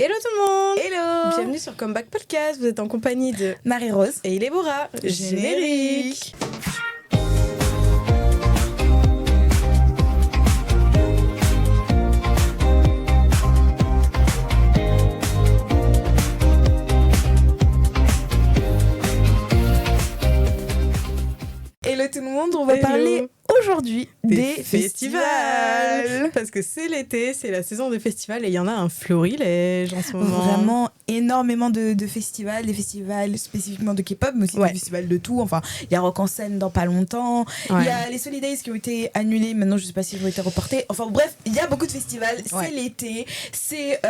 Hello tout le monde. Hello. Bienvenue sur Comeback Podcast, vous êtes en compagnie de Marie-Rose et Ilébora. Générique. Hello tout le monde, on va parler aujourd'hui des festivals. Parce que c'est l'été, c'est la saison des festivals et il y en a un florilège en ce moment. Vraiment énormément de festivals, des festivals spécifiquement de K-pop, mais aussi des festivals de tout. Enfin, il y a Rock en scène dans pas longtemps. Il y a les Solidays qui ont été annulés, maintenant je sais pas s'ils ont été reportés. Enfin bref, il y a beaucoup de festivals, c'est l'été, c'est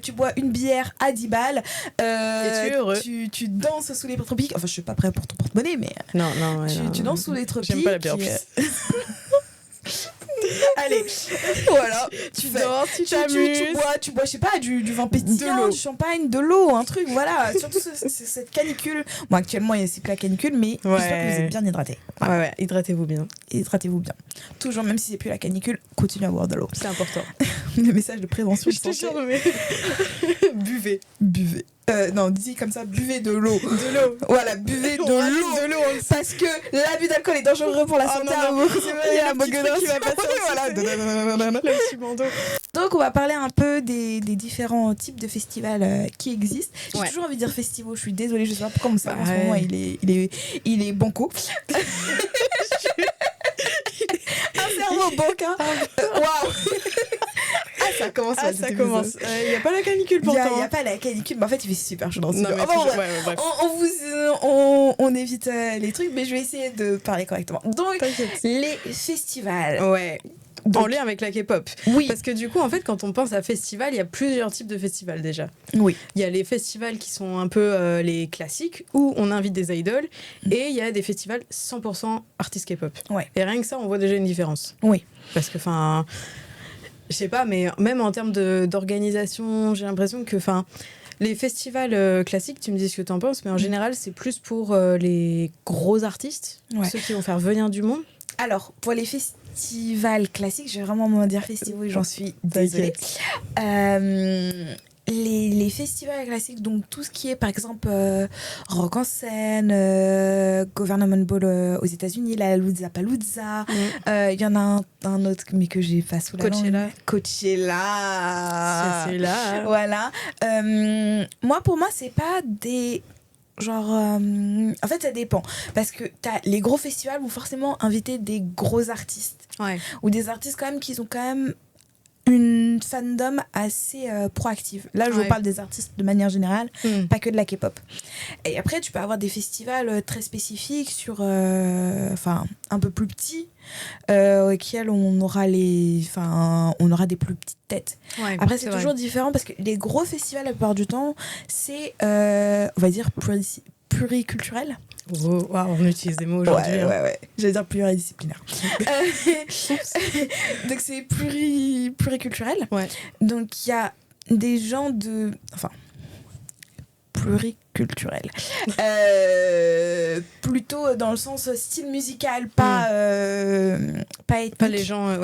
tu bois une bière à 10 balles, et tu es heureux. Tu danses sous les tropiques. Enfin, je suis pas prêt pour ton porte-monnaie, mais tu danses sous les tropiques. J'aime pas la bière en plus. Allez, voilà, tu danses, tu t'amuses, tu bois, je sais pas, du vin pétillant, du champagne, de l'eau, un truc, voilà. Surtout cette canicule. Bon, actuellement, il y a c'est que la canicule, mais j'espère que vous êtes bien hydratés. Voilà. Ouais, hydratez-vous bien. Hydratez-vous bien. Toujours, même si c'est plus la canicule, continuez à boire de l'eau. C'est important. Le message de prévention. Je te jure, mais buvez. Non, dis comme ça, buvez de l'eau. De l'eau. Voilà, buvez de l'eau. Parce que l'abus d'alcool est dangereux pour la santé. C'est vrai, il y a un petit truc qui va passer. Voilà. Donc, on va parler un peu des différents types de festivals qui existent. J'ai toujours envie de dire festivals. Je suis désolée, je sais pas pourquoi mon cerveau en ce moment il est banco. Un cerveau banca. Waouh. Ça commence. Il n'y a pas la canicule pourtant. Il n'y a pas la canicule, mais en fait il fait super chaud dans ce studio. On évite les trucs, mais je vais essayer de parler correctement. Donc, les festivals. Ouais. En lien avec la K-pop. Oui. Parce que du coup, en fait, quand on pense à festival, il y a plusieurs types de festivals déjà. Oui. Il y a les festivals qui sont un peu les classiques, où on invite des idoles, et il y a des festivals 100% artistes K-pop. Ouais. Et rien que ça, on voit déjà une différence. Oui. Parce que, enfin, je sais pas, mais même en termes d'organisation, j'ai l'impression que, enfin, les festivals classiques, tu me dis ce que tu en penses, mais en général, c'est plus pour les gros artistes, ceux qui vont faire venir du monde. Alors, pour les festivals classiques, je vais vraiment me dire festival, j'en suis désolée. Les festivals classiques, donc tout ce qui est par exemple Rock en scène, Government Ball aux États-Unis, la Lollapalooza, il y en a un autre mais que j'ai pas sous la langue. Coachella. C'est là. Voilà. Pour moi, c'est pas des genre en fait ça dépend parce que les gros festivals vont forcément inviter des gros artistes ou des artistes quand même qui ont quand même une fandom assez proactive. Là, je vous parle des artistes de manière générale, pas que de la K-pop. Et après, tu peux avoir des festivals très spécifiques sur, un peu plus petits, auxquels on aura des plus petites têtes. Ouais, après, c'est toujours différent parce que les gros festivals, la plupart du temps, c'est, on va dire, pluriculturel. Oh, on utilise des mots aujourd'hui. Ouais. J'allais dire pluridisciplinaire. Donc c'est pluriculturel. Ouais. Donc il y a des gens de... Enfin, pluriculturel. Plutôt dans le sens style musical, pas ethnique. Pas les gens...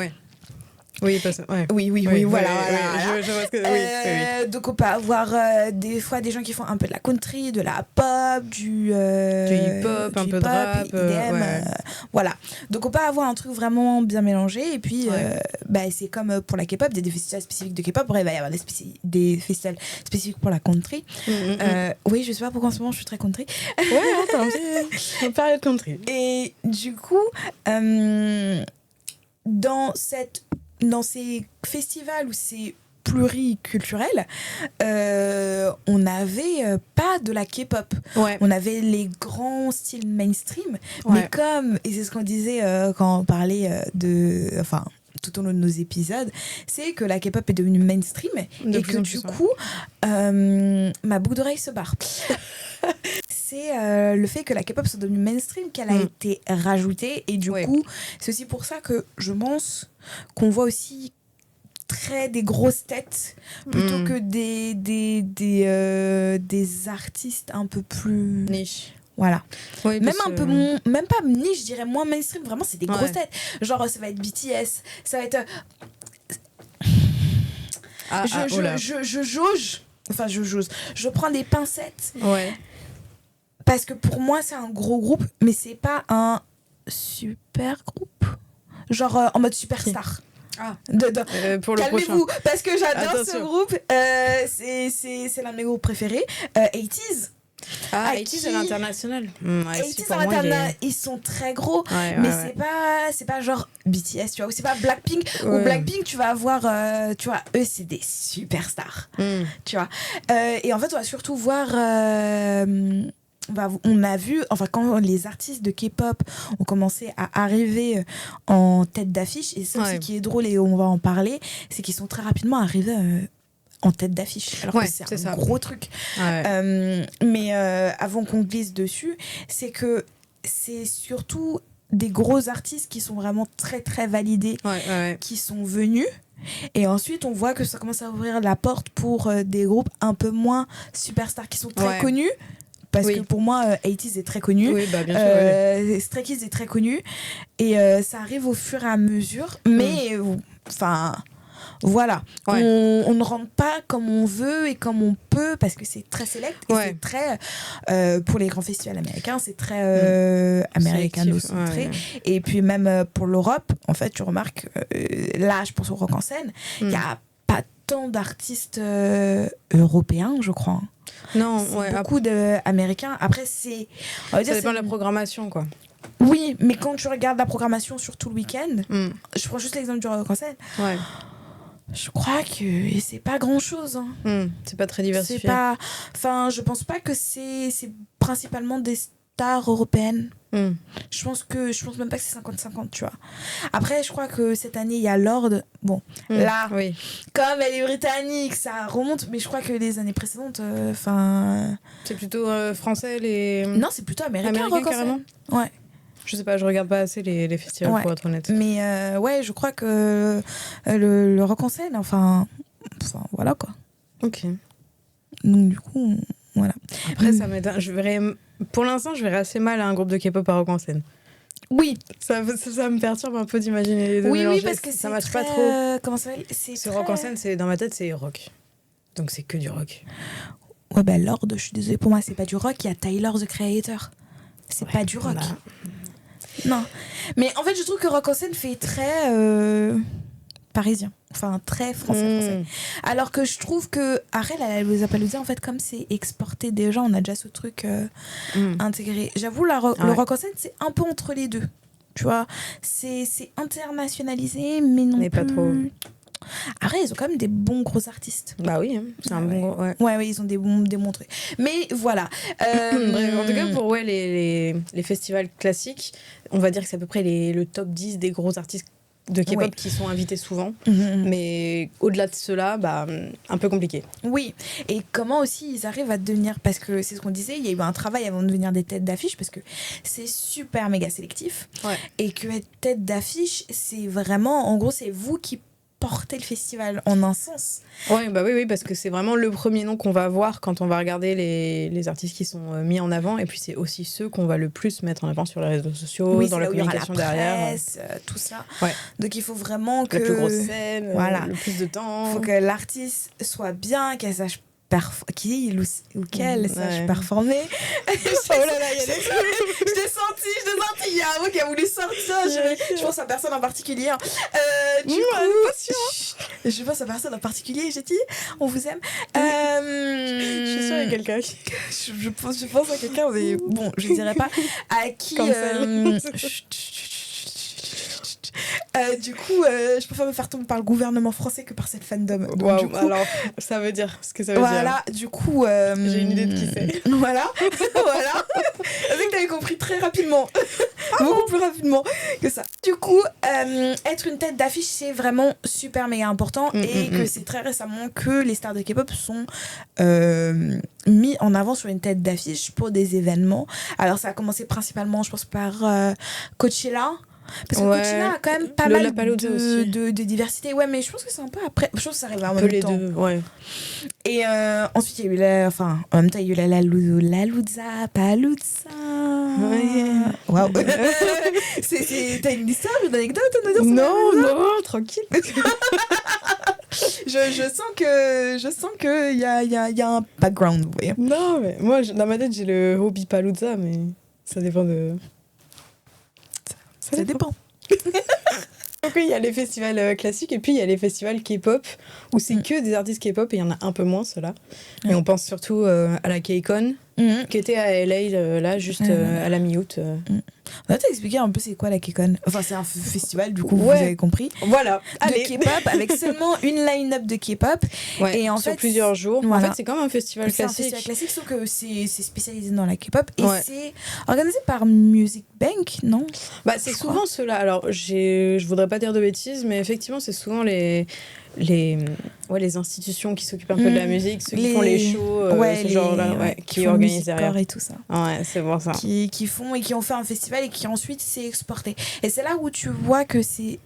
Oui, pas ça. Oui, voilà. Je vois ce que... Donc on peut avoir des fois des gens qui font un peu de la country, de la pop, du hip-hop, un peu de rap. Voilà. Donc on peut avoir un truc vraiment bien mélangé. Et puis, c'est comme pour la K-pop, il y a des festivals spécifiques de K-pop. Après, il va y avoir des festivals spécifiques pour la country. Oui, je sais pas pourquoi en ce moment je suis très country. On parle de country. Et du coup, dans ces festivals où c'est pluriculturel, on n'avait pas de la K-pop. On avait les grands styles mainstream, mais et c'est ce qu'on disait quand on parlait tout au long de nos épisodes, c'est que la K-pop est devenue mainstream et que du coup, ma boucle d'oreille se barre. C'est le fait que la K-pop soit devenue mainstream qu'elle a été rajoutée et du coup, c'est aussi pour ça que je pense qu'on voit aussi des grosses têtes plutôt que des artistes un peu plus niche. Voilà. Même même pas niche, je dirais moins mainstream, vraiment c'est des grosses têtes. Genre ça va être BTS, ça va être je jauge Enfin, je prends des pincettes. Ouais. Parce que pour moi, c'est un gros groupe, mais c'est pas un super groupe. Genre en mode superstar. Ah. Pour le calmez-vous, prochain. Parce que j'adore ce groupe. C'est l'un de mes groupes préférés. 80s. Ah, 80s à l'international. 80s à l'international, ils sont très gros. Mais c'est pas genre BTS, tu vois. Ou c'est pas Blackpink. Ou Blackpink, tu vas avoir... tu vois, eux, c'est des superstars. Tu vois. Et en fait, on va surtout voir... on a vu, enfin quand les artistes de K-pop ont commencé à arriver en tête d'affiche, et ça aussi qui est drôle et on va en parler, c'est qu'ils sont très rapidement arrivés en tête d'affiche, alors que c'est un gros truc. Mais avant qu'on glisse dessus, c'est que c'est surtout des gros artistes qui sont vraiment très très validés, qui sont venus. Et ensuite, on voit que ça commence à ouvrir la porte pour des groupes un peu moins superstars qui sont très connus. Parce que pour moi, 80s est très connu. Oui, bah, bien sûr, Stray Kids est très connu. Et ça arrive au fur et à mesure. Mais, enfin, voilà. On ne rentre pas comme on veut et comme on peut parce que c'est très select. Et c'est très... pour les grands festivals américains, c'est très américano-centré. Et puis même pour l'Europe, en fait, tu remarques... là, je pense au Rock en scène. Il n'y a pas tant d'artistes européens, je crois. Non, beaucoup d'Américains. Après, c'est... Ça dépend de la programmation, quoi. Oui, mais quand tu regardes la programmation sur tout le week-end, je prends juste l'exemple du Rock en scène, je crois que c'est pas grand-chose. Hein. C'est pas très diversifié. Enfin, je pense pas que c'est principalement des stars européennes. Je pense même pas que c'est 50-50, tu vois. Après, je crois que cette année, il y a Lorde. Bon, là, comme elle est britannique, ça remonte. Mais je crois que les années précédentes, c'est plutôt français, les... Non, c'est plutôt américain carrément. Ouais. Je sais pas, je regarde pas assez les festivals, pour être honnête. Mais je crois que le rock en scène, enfin, voilà, quoi. Ok. Donc, du coup, voilà. Après, ça m'aide. Pour l'instant, je verrais assez mal un groupe de K-pop à rock en scène. Oui. Ça me perturbe un peu d'imaginer les deux mélanger. Oui, parce que ça marche pas trop. Comment ça s'appelle ? C'est rock en scène, dans ma tête, c'est rock. Donc c'est que du rock. Ouais, bah Lorde, je suis désolée, pour moi, c'est pas du rock. Il y a Tyler, the Creator. C'est pas du rock. Non. Mais en fait, je trouve que rock en scène fait très parisien. Enfin, très français. Alors que je trouve que Arel, à Lollapalooza, en fait, comme c'est exporté déjà, on a déjà ce truc intégré. J'avoue, le rock en scène, c'est un peu entre les deux. Tu vois, c'est internationalisé, mais non plus... pas trop. Après, ils ont quand même des bons gros artistes. Bah oui, c'est un bon gros... Ouais, ils ont des bons trucs. Mais voilà. Bref, en tout cas, pour les festivals classiques, on va dire que c'est à peu près le top 10 des gros artistes de K-pop qui sont invités souvent. Mais au-delà de cela, un peu compliqué. Oui, et comment aussi ils arrivent à devenir... Parce que c'est ce qu'on disait, il y a eu un travail avant de devenir des têtes d'affiche, parce que c'est super méga sélectif. Et que être tête d'affiche, c'est vraiment... En gros, c'est vous qui porter le festival en un sens. Oui, parce que c'est vraiment le premier nom qu'on va voir quand on va regarder les artistes qui sont mis en avant, et puis c'est aussi ceux qu'on va le plus mettre en avant sur les réseaux sociaux, dans la communication derrière. Tout ça. Donc il faut vraiment que... La plus grosse scène, le plus de temps. Il faut que l'artiste soit bien, qu'elle sache qu'il ou qu'elle sache performer. Oh là là, il y a des je t'ai senti, il y a un mot qui a voulu sortir. Je pense à personne en particulier. Du coup, je pense à personne en particulier, j'ai dit, on vous aime. Je suis sûre qu'il y a quelqu'un qui... je pense à quelqu'un, mais bon, je ne dirais pas à qui... du coup, je préfère me faire tomber par le gouvernement français que par cette fandom. Donc, du coup, alors, ça veut dire ce que ça veut dire. Voilà, du coup... j'ai une idée de qui c'est. Voilà. Je sais que t'avais compris très rapidement. Beaucoup plus rapidement que ça. Du coup, être une tête d'affiche, c'est vraiment super méga important. Et que c'est très récemment que les stars de K-pop sont mis en avant sur une tête d'affiche pour des événements. Alors, ça a commencé principalement, je pense, par Coachella. Parce que Coachella a quand même pas mal de diversité. Ouais, mais je pense que c'est un peu après. Je pense que ça arrive en même temps. Et ensuite, il y a eu en même temps, il y a eu la Lollapalooza. Waouh. T'as une histoire, une anecdote à nous dire? Non, tranquille. je sens que y a un background, vous voyez. Non, mais moi, dans ma tête, j'ai le Hobby Palooza, mais ça dépend de... Ça dépend. Donc oui, il y a les festivals classiques et puis il y a les festivals K-pop où c'est que des artistes K-pop et il y en a un peu moins, ceux-là. Mais on pense surtout à la K-Con qui était à LA, là, juste à la mi-août. On va t'expliquer un peu c'est quoi la K-Con. Enfin, c'est un festival, du coup, vous avez compris. Voilà. De K-pop avec seulement une line-up de K-pop. Ouais, et en sur fait, plusieurs jours. Voilà. En fait, c'est comme un festival classique. C'est un festival classique, sauf que c'est spécialisé dans la K-pop. Et c'est organisé par Music Bank, non? Bah, c'est souvent ceux-là. Alors, je voudrais pas dire de bêtises, mais effectivement, c'est souvent les institutions qui s'occupent un peu de la musique, ceux qui font les shows, ce genre-là, qui organisent derrière. Et tout ça. Ouais, c'est bon ça. Qui font et qui ont fait un festival et qui ensuite s'est exporté. Et c'est là où tu vois que qu'il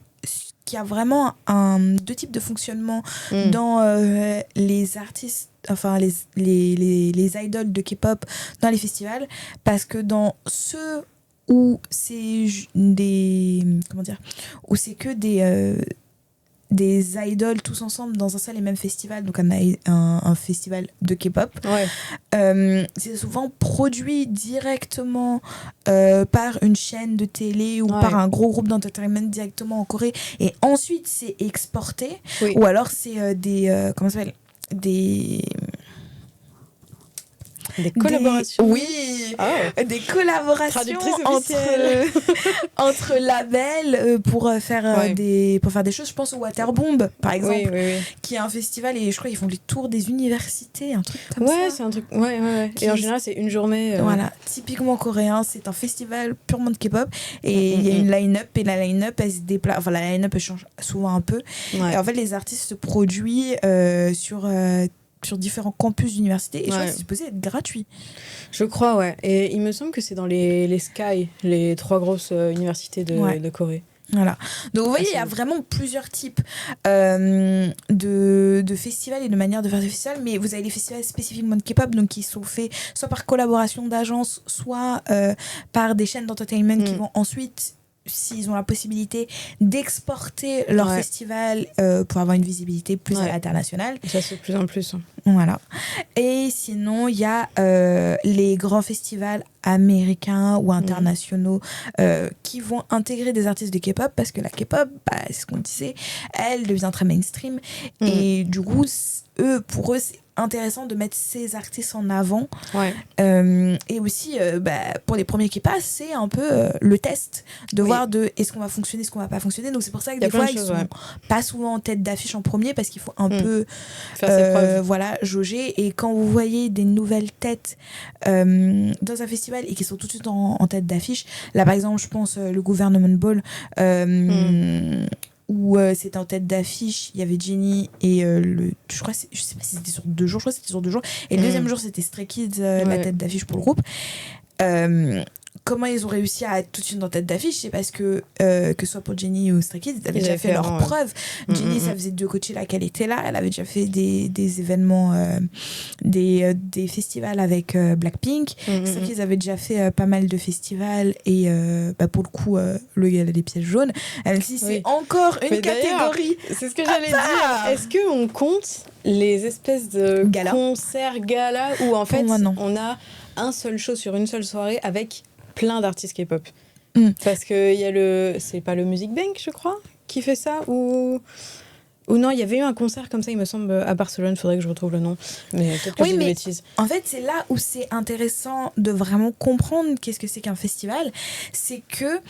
y a vraiment deux types de fonctionnement dans les artistes, enfin les idoles de K-pop dans les festivals, parce que dans ceux où c'est que des idoles tous ensemble dans un seul et même festival, donc un festival de K-pop. C'est souvent produit directement par une chaîne de télé ou par un gros groupe d'entertainment directement en Corée, et ensuite c'est exporté, ou alors c'est des collaborations. Des collaborations entre labels pour faire des choses. Je pense au Waterbomb, par exemple, qui est un festival, et je crois qu'ils font les tours des universités, un truc comme ça. C'est un truc. Et en général, c'est une journée. Voilà, typiquement coréen. C'est un festival purement de K-pop, et il y a une line-up, et la line-up, elle se déplace. Enfin, la line-up, elle change souvent un peu. Et en fait, les artistes se produisent sur différents campus d'université, et je crois que c'est supposé être gratuit. Je crois, ouais. Et il me semble que c'est dans les Sky, les 3 grosses universités de Corée. Voilà. Donc vous voyez, il y a vraiment plusieurs types de festivals et de manières de faire des festivals, mais vous avez les festivals spécifiquement de K-pop, donc qui sont faits soit par collaboration d'agences, soit par des chaînes d'entertainment qui vont ensuite, s'ils ont la possibilité, d'exporter leur festival pour avoir une visibilité plus à l'international. Ça se fait de plus en plus. Voilà. Et sinon, il y a les grands festivals américains ou internationaux qui vont intégrer des artistes de K-pop, parce que la K-pop, c'est ce qu'on disait, elle devient très mainstream. Et du coup, pour eux, c'est intéressant de mettre ces artistes en avant. Et aussi, pour les premiers qui passent, c'est un peu le test de voir est-ce qu'on va fonctionner, est-ce qu'on va pas fonctionner. Donc c'est pour ça que des fois, ils sont pas souvent en tête d'affiche en premier, parce qu'il faut un peu faire jauger. Et quand vous voyez des nouvelles têtes dans un festival et qui sont tout de suite en tête d'affiche, là par exemple, je pense le Government Ball, où c'était en tête d'affiche, il y avait Jennie et je sais pas si c'était sur 2 jours, et le deuxième jour c'était Stray Kids, la tête d'affiche pour le groupe. Comment ils ont réussi à être tout de suite en tête d'affiche, c'est parce que ce soit pour Jennie ou Stray Kids, ils avaient déjà fait leurs preuves. Jennie, ça faisait 2 Coachella qu'elle était là, elle avait déjà fait des événements, des festivals avec Blackpink. Stray Kids avait déjà fait pas mal de festivals, et pour le coup, le gala des pièces jaunes, même si c'est encore une catégorie. C'est ce que j'allais dire. Est-ce qu'on compte les espèces de concerts gala où en fait on a un seul show sur une seule soirée avec plein d'artistes K-pop? Parce que il y a c'est pas le Music Bank, je crois, qui fait ça, ou non, il y avait eu un concert comme ça, il me semble, à Barcelone. Faudrait que je retrouve le nom, mais peut-être que je dis des bêtises. En fait, c'est là où c'est intéressant de vraiment comprendre qu'est-ce que c'est qu'un festival. C'est que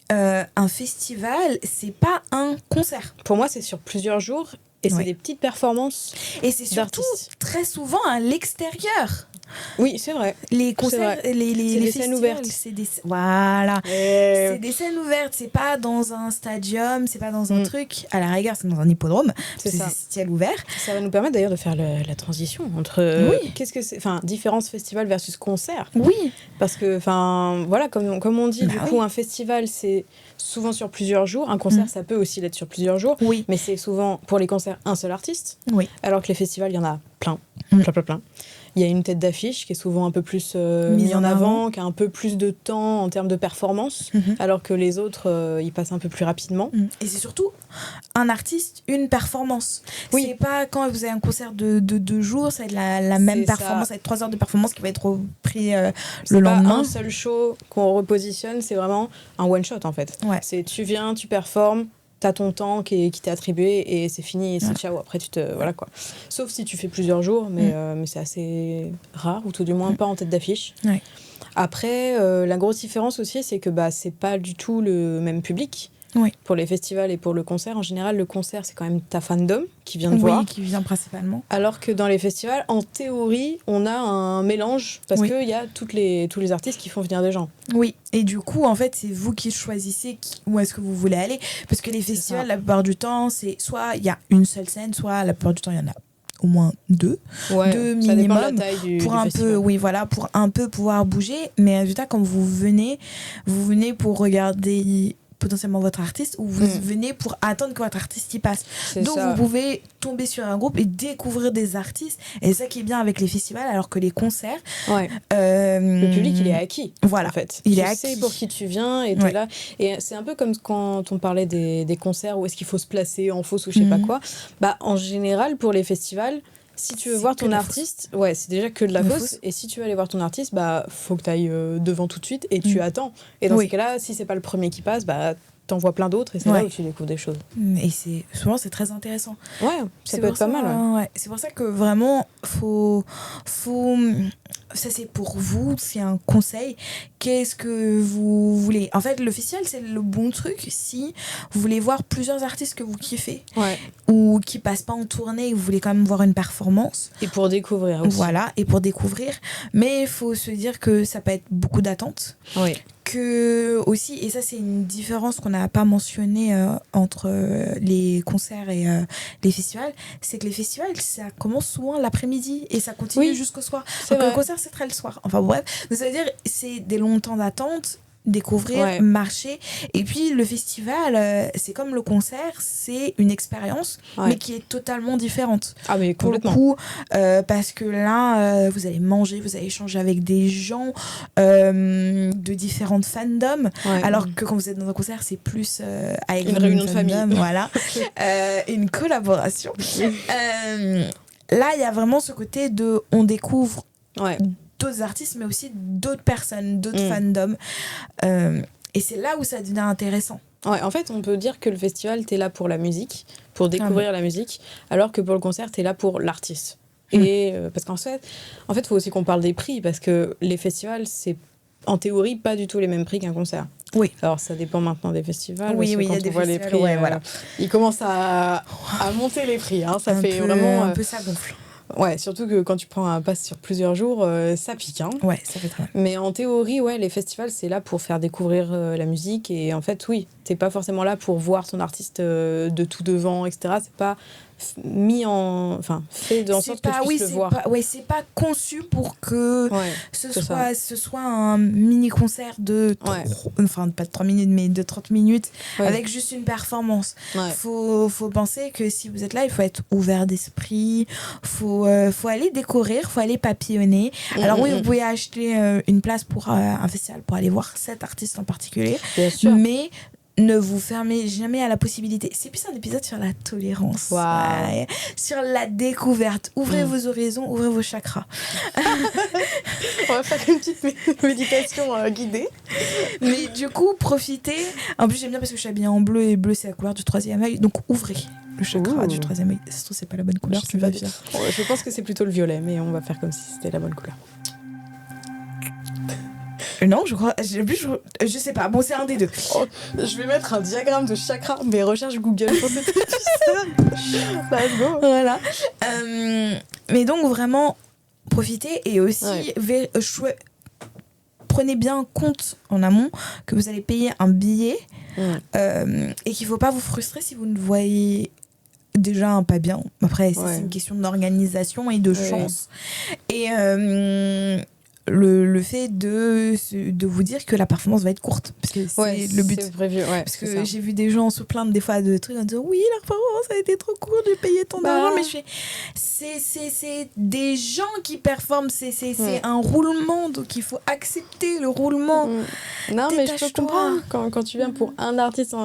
un festival, c'est pas un concert. Pour moi, c'est sur plusieurs jours. Et c'est des petites performances. Et c'est surtout très souvent à l'extérieur. Oui, c'est vrai. Les concerts, les scènes ouvertes. C'est des scènes ouvertes. C'est pas dans un stadium, c'est pas dans un truc. À la rigueur, c'est dans un hippodrome. C'est ciel ouvert. Ça va nous permettre d'ailleurs de faire la transition entre qu'est-ce que c'est, différents festivals versus concerts. Oui. Parce que, voilà, comme on dit, du coup, un festival, c'est souvent sur plusieurs jours. Un concert, ça peut aussi l'être sur plusieurs jours. Oui. Mais c'est souvent, pour les concerts, un seul artiste. Oui. Alors que les festivals, il y en a plein. Plein. il y a une tête d'affiche qui est souvent un peu plus mise en avant, qui a un peu plus de temps en termes de performance, alors que les autres, ils passent un peu plus rapidement. Et c'est surtout un artiste, une performance. Oui. C'est pas quand vous avez un concert de 2 jours, ça va être la même performance, ça va être 3 heures de performance qui va être repris le lendemain. C'est pas un seul show qu'on repositionne, c'est vraiment un one-shot en fait. Ouais. C'est tu viens, tu performes, t'as ton temps qui t'est attribué et c'est fini, et c'est ciao. Après, voilà quoi. Sauf si tu fais plusieurs jours, mais c'est assez rare, ou tout du moins pas en tête d'affiche. Ouais. Après, la grosse différence aussi, c'est que c'est pas du tout le même public. Oui. Pour les festivals et pour le concert. En général, le concert, c'est quand même ta fandom qui vient te voir. Oui, qui vient principalement. Alors que dans les festivals, en théorie, on a un mélange parce qu'il y a tous les artistes qui font venir des gens. Oui, et du coup, en fait, c'est vous qui choisissez où est-ce que vous voulez aller. Parce que les festivals, la plupart du temps, c'est soit il y a une seule scène, soit la plupart du temps, il y en a au moins 2 minimum, ça dépend de la taille pour du un festival. peu pour un peu pouvoir bouger. Mais résultat, quand vous venez pour regarder potentiellement votre artiste, ou vous venez pour attendre que votre artiste y passe. Donc vous pouvez tomber sur un groupe et découvrir des artistes, et c'est ça qui est bien avec les festivals, alors que les concerts, le public il est acquis. Voilà, en fait. il tu est acquis. sais pour qui tu viens et t'es là. Et c'est un peu comme quand on parlait des concerts où est-ce qu'il faut se placer en fausse ou je sais pas quoi. En général, pour les festivals, si tu veux voir ton artiste, c'est déjà que de la fausse. Et si tu veux aller voir ton artiste, faut que tu ailles devant tout de suite et tu attends. Et dans ce cas-là, si c'est pas le premier qui passe, t'en vois plein d'autres et c'est là où tu découvres des choses. Et souvent c'est très intéressant. Ouais, ça peut être pas mal. C'est pour ça que vraiment, faut ça c'est pour vous, c'est un conseil. Qu'est-ce que vous voulez? En fait, le festival, c'est le bon truc si vous voulez voir plusieurs artistes que vous kiffez ou qui passent pas en tournée et vous voulez quand même voir une performance. Et pour découvrir aussi. Voilà, et pour découvrir. Mais il faut se dire que ça peut être beaucoup d'attentes. Oui. Que aussi, et ça c'est une différence qu'on n'a pas mentionnée entre les concerts et les festivals, c'est que les festivals, ça commence souvent l'après-midi et ça continue jusqu'au soir. Donc le concert, c'est très le soir. Enfin bref, donc ça veut dire c'est des longs temps d'attente, découvrir, marcher. Et puis le festival, c'est comme le concert, c'est une expérience, mais qui est totalement différente. Ah mais complètement. Pour le coup, parce que là, vous allez manger, vous allez échanger avec des gens de différentes fandoms, alors que quand vous êtes dans un concert, c'est plus avec une réunion de famille. Voilà, une collaboration. Là, il y a vraiment ce côté de on découvre d'autres artistes, mais aussi d'autres personnes, d'autres fandoms. Et c'est là où ça devient intéressant. Ouais, en fait, on peut dire que le festival, t'es là pour la musique, pour découvrir la musique, alors que pour le concert, t'es là pour l'artiste. Et parce qu'en fait, il faut aussi qu'on parle des prix, parce que les festivals, c'est en théorie pas du tout les mêmes prix qu'un concert. Oui. Alors ça dépend maintenant des festivals. Oui, il y a des festivals, les prix, voilà. Ils commencent à monter les prix. Hein. Ça fait vraiment un peu ça gonfle. Ouais, surtout que quand tu prends un pass sur plusieurs jours, ça pique. Hein. Ouais, ça fait très mal. Mais en théorie, les festivals, c'est là pour faire découvrir la musique. Et en fait, t'es pas forcément là pour voir ton artiste de tout devant, etc. C'est pas fait dans sorte que tu puisses le voir. C'est pas conçu pour que ce soit un mini-concert de pas de 3 minutes, mais de 30 minutes, avec juste une performance. Faut penser que si vous êtes là, il faut être ouvert d'esprit, faut aller découvrir, faut aller papillonner. Alors vous pouvez acheter une place pour un festival pour aller voir cet artiste en particulier, mais ne vous fermez jamais à la possibilité. C'est plus un épisode sur la tolérance, sur la découverte. Ouvrez vos horizons, ouvrez vos chakras. On va faire une petite méditation guidée. Mais du coup, profitez. En plus, j'aime bien parce que je suis habillée en bleu, et bleu, c'est la couleur du 3e œil. Donc, ouvrez le chakra du 3e œil. Ça se trouve, c'est pas la bonne couleur. Je pense que c'est plutôt le violet, mais on va faire comme si c'était la bonne couleur. Non, je crois. Je sais pas. Bon, c'est un des deux. Je vais mettre un diagramme de chakra, mais recherche Google pour cet épisode. Let's go. Voilà. Mais donc, vraiment, profitez et aussi prenez bien compte en amont que vous allez payer un billet et qu'il faut pas vous frustrer si vous ne voyez déjà pas bien. Après, c'est une question d'organisation et de chance. Et le fait de vous dire que la performance va être courte. Parce que c'est le but. C'est prévu, parce que j'ai vu des gens se plaindre des fois de trucs en disant oui, la performance a été trop courte, j'ai payé tant d'argent. Mais c'est des gens qui performent, c'est un roulement, donc il faut accepter le roulement. Non, mais je peux comprendre quand tu viens pour un artiste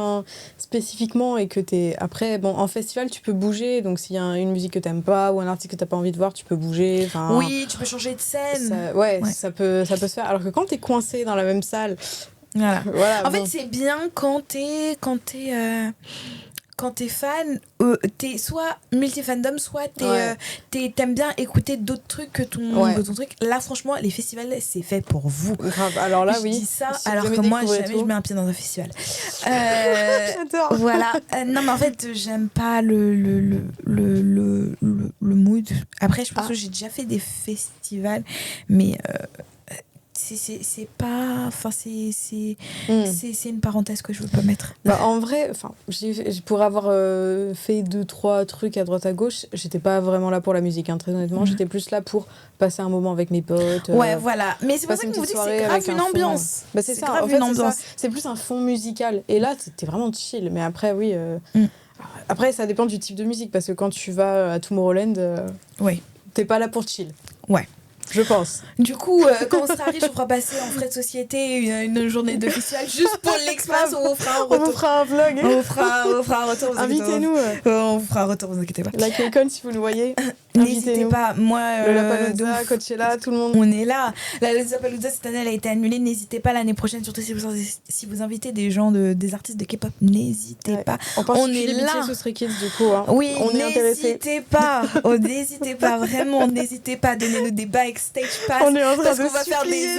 spécifiquement et que t'es... Après, bon, en festival, tu peux bouger, donc s'il y a une musique que t'aimes pas ou un artiste que t'as pas envie de voir, tu peux bouger. Oui, tu peux changer de scène. Ça peut se faire. Alors que quand t'es coincé dans la même salle... Voilà, en fait, c'est bien quand t'es fan, t'es soit multi-fandom, soit t'aimes bien écouter d'autres trucs que ton truc. Là, franchement, les festivals, c'est fait pour vous. Grave. Alors là, oui. Je dis ça, alors que moi, jamais je mets un pied dans un festival. J'adore. Voilà. Non, mais en fait, j'aime pas le mood. Après, je pense que j'ai déjà fait des festivals, mais... c'est pas, enfin c'est une parenthèse que je veux pas mettre. En vrai, enfin pour avoir fait 2-3 trucs à droite à gauche, j'étais pas vraiment là pour la musique, très honnêtement. J'étais plus là pour passer un moment avec mes potes. Voilà, mais c'est pour ça que vous dites que c'est grave une ambiance. C'est ça, en fait, c'est plus un fond musical, et là c'était vraiment chill. Mais après oui, après ça dépend du type de musique, parce que quand tu vas à Tomorrowland, t'es pas là pour chill. Je pense. Du coup, quand on sera riche, on fera passer en frais de société une journée de festival juste pour l'expérience. On vous fera un retour. On vous fera un vlog. On vous fera un retour. Invitez-nous. On vous fera un retour, vous inquiétez pas. La K-Con, si vous nous voyez. N'hésitez pas. Moi, le Lollapalooza, Coachella, tout le monde. On est là. La Lollapalooza cette année, elle a été annulée. N'hésitez pas l'année prochaine, surtout si vous invitez des gens, des artistes de K-pop. N'hésitez pas. On est là. Ce Stray Kids, du coup. Oui, on est intéressés. N'hésitez pas. N'hésitez pas, vraiment. N'hésitez pas. Donnez-nous des backstage pass. On est en train parce de qu'on va faire des.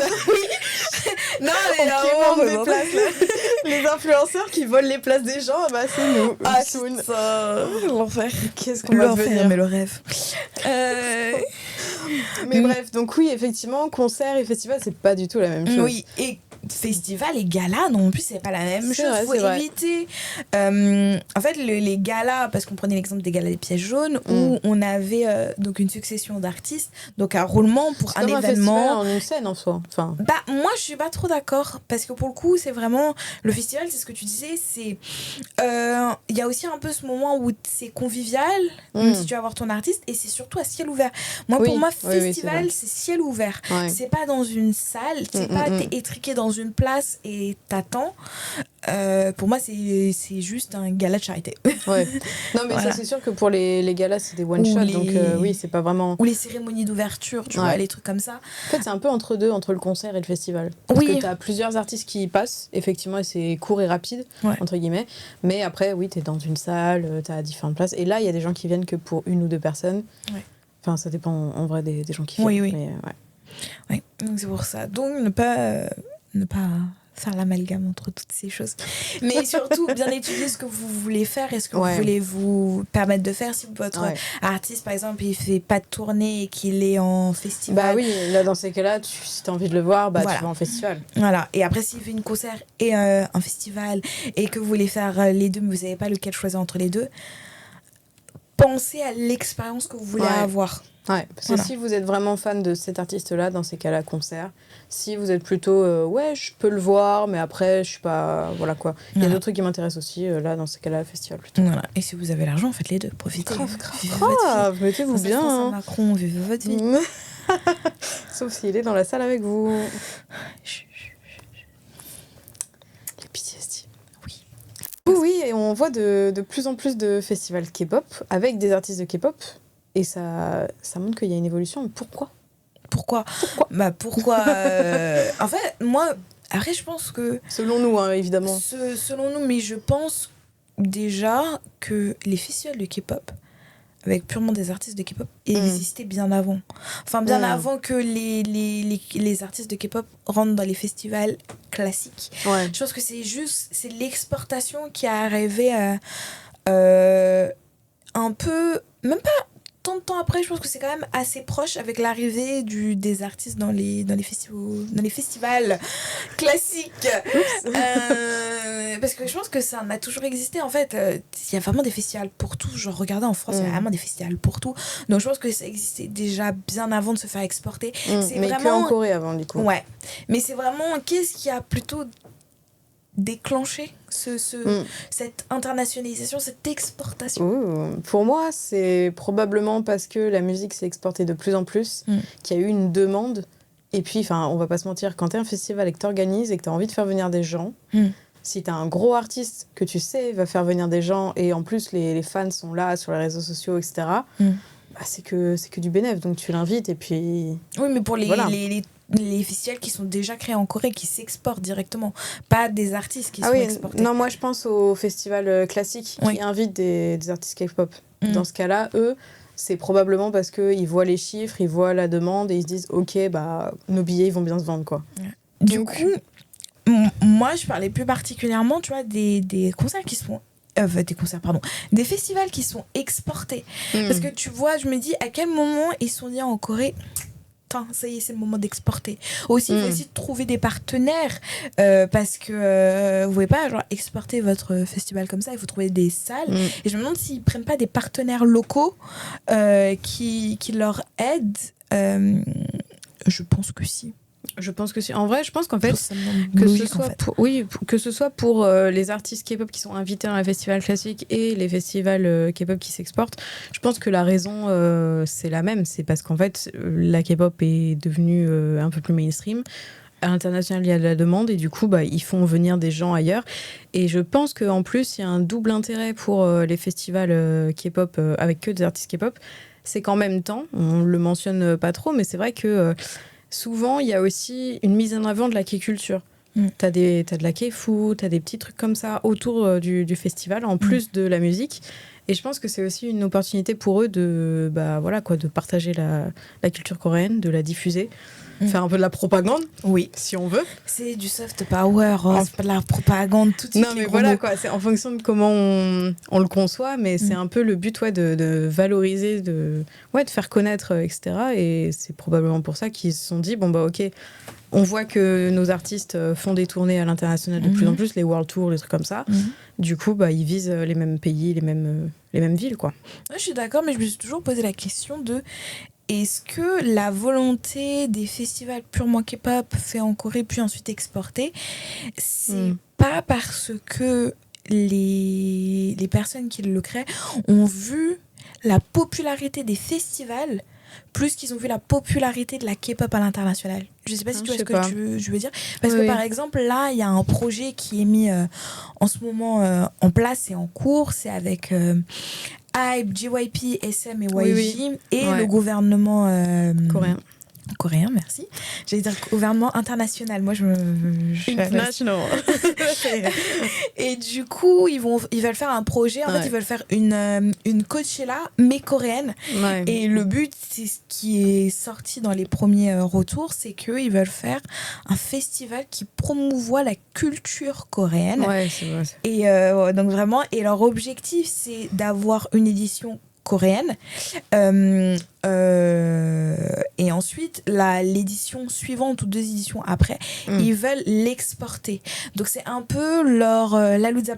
Non, mais là, on des places, là. Les influenceurs qui volent les places des gens, c'est nous. L'enfer. Qu'est-ce qu'on va devenir? Mais le rêve. Mais bref, donc oui, effectivement, concert et festival, c'est pas du tout la même chose. Oui, et festival et gala non plus, c'est pas la même chose. Il faut éviter. En fait, les galas, parce qu'on prenait l'exemple des galas des pièces jaunes, où on avait donc une succession d'artistes, donc un roulement pour un événement. Festival en une scène en soi. Moi, je suis pas trop d'accord, parce que pour le coup, c'est vraiment le festival, c'est ce que tu disais, c'est il y a aussi un peu ce moment où c'est convivial, même si tu vas voir ton artiste, et c'est surtout à ciel ouvert. Pour moi, festival, c'est ciel ouvert. C'est pas dans une salle, c'est pas t'es étriqué dans une place et t'attends. Pour moi, c'est juste un gala de charité. Non, mais ça, c'est sûr que pour les galas, c'est des one-shot, donc oui, c'est pas vraiment... Ou les cérémonies d'ouverture, tu vois, les trucs comme ça. En fait, c'est un peu entre deux, entre le concert et le festival. Parce que t'as plusieurs artistes qui y passent, effectivement, et c'est court et rapide, entre guillemets. Mais après, oui, t'es dans une salle, t'as différentes places. Et là, il y a des gens qui viennent que pour 1 ou 2 personnes. Enfin, ça dépend en vrai des gens qui viennent. Oui, donc c'est pour ça. Donc, ne pas faire l'amalgame entre toutes ces choses. Mais surtout, bien étudier ce que vous voulez faire et ce que vous voulez vous permettre de faire. Si votre artiste, par exemple, il fait pas de tournée et qu'il est en festival... oui, là, dans ces cas-là, si t'as envie de le voir, tu vas en festival. Voilà. Et après, s'il fait une concert et un festival et que vous voulez faire les deux, mais vous savez pas lequel choisir entre les deux, pensez à l'expérience que vous voulez avoir. Parce que si vous êtes vraiment fan de cet artiste-là, dans ces cas-là, concert. Si vous êtes plutôt, je peux le voir, mais après, je suis pas... Voilà quoi. Il y a d'autres trucs qui m'intéressent aussi, là, dans ces cas-là, festival plutôt. Voilà. Et si vous avez l'argent, faites les deux. Profitez. Grave, mettez-vous bien. Macron, vivez votre vie. Sauf s'il est dans la salle avec vous. Les PTSD. Oui, et on voit de plus en plus de festivals K-pop avec des artistes de K-pop. Et ça montre qu'il y a une évolution. Mais pourquoi ? Pourquoi en fait, moi, après, je pense que... Selon nous, évidemment. Selon nous, mais je pense déjà que les festivals de K-pop, avec purement des artistes de K-pop, existaient bien avant. Enfin, bien avant que les artistes de K-pop rentrent dans les festivals classiques. Je pense que c'est l'exportation qui est arrivée un peu... Même pas tant de temps après, je pense que c'est quand même assez proche avec l'arrivée des artistes dans les festivals classiques. Parce que je pense que ça en a toujours existé. En fait, il y a vraiment des festivals pour tout. Genre, regardez en France, il y a vraiment des festivals pour tout. Donc, je pense que ça existait déjà bien avant de se faire exporter. C'est mais vraiment... qu'en Corée avant, du coup. Ouais. Mais c'est vraiment... Qu'est-ce qui a plutôt déclencher cette internationalisation, cette exportation? Pour moi, c'est probablement parce que la musique s'est exportée de plus en plus, qu'il y a eu une demande. Et puis, on va pas se mentir, quand tu es un festival et que tu organises et que tu as envie de faire venir des gens, si tu as un gros artiste que tu sais va faire venir des gens et en plus les fans sont là sur les réseaux sociaux, etc., c'est que du bénéf. Donc tu l'invites et puis... Oui, mais pour les festivals qui sont déjà créés en Corée, qui s'exportent directement, pas des artistes qui sont exportés. Non, moi je pense aux festivals classiques qui invitent des artistes K-pop. Dans ce cas-là, eux, c'est probablement parce qu'ils voient les chiffres, ils voient la demande et ils se disent ok, nos billets ils vont bien se vendre, quoi. Du coup, moi je parlais plus particulièrement, tu vois, des concerts qui sont des festivals qui sont exportés. Parce que tu vois, je me dis à quel moment ils sont dit en Corée, ça y est, c'est le moment d'exporter. Aussi, il faut aussi trouver des partenaires parce que vous pouvez pas exporter votre festival comme ça, il faut trouver des salles. Et je me demande s'ils prennent pas des partenaires locaux qui leur aident. Je pense que si. Je pense que si. En vrai, je pense qu'en fait, que ce soit pour les artistes K-pop qui sont invités dans les festivals classiques et les festivals K-pop qui s'exportent, je pense que la raison, c'est la même. C'est parce qu'en fait, la K-pop est devenue un peu plus mainstream. À l'international, il y a de la demande et du coup, ils font venir des gens ailleurs. Et je pense qu'en plus, il y a un double intérêt pour les festivals K-pop avec que des artistes K-pop. C'est qu'en même temps, on le mentionne pas trop, mais c'est vrai que... souvent, il y a aussi une mise en avant de la K-culture. T'as de la K-food, t'as des petits trucs comme ça autour du festival, en plus de la musique. Et je pense que c'est aussi une opportunité pour eux de partager la culture coréenne, de la diffuser, faire un peu de la propagande, si on veut. C'est du soft power, c'est pas de la propagande tout de suite. Non, mais voilà, quoi, c'est en fonction de comment on le conçoit, mais c'est un peu le but de valoriser, de faire connaître, etc. Et c'est probablement pour ça qu'ils se sont dit, ok, on voit que nos artistes font des tournées à l'international de plus en plus, les world tours, les trucs comme ça. Du coup, ils visent les mêmes pays, les mêmes villes, quoi. Ouais, je suis d'accord, mais je me suis toujours posé la question de... Est-ce que la volonté des festivals purement K-pop faits en Corée puis ensuite exportés, c'est pas parce que les personnes qui le créent ont vu la popularité des festivals plus qu'ils ont vu la popularité de la K-pop à l'international? Je sais pas si tu vois ce que je veux dire. Parce que par exemple, là, il y a un projet qui est mis en ce moment en place et en cours. C'est avec HYBE, JYP, SM et YG et le gouvernement coréen, merci. J'allais dire gouvernement international. Moi, international. Et du coup, ils veulent faire un projet. En fait, ils veulent faire une Coachella, mais coréenne. Et le but, c'est ce qui est sorti dans les premiers retours, c'est qu'ils veulent faire un festival qui promouvoit la culture coréenne. Ouais, c'est vrai. Et donc vraiment, et leur objectif, c'est d'avoir une édition coréenne et ensuite l'édition suivante ou 2 éditions après ils veulent l'exporter, donc c'est un peu leur Lollapalooza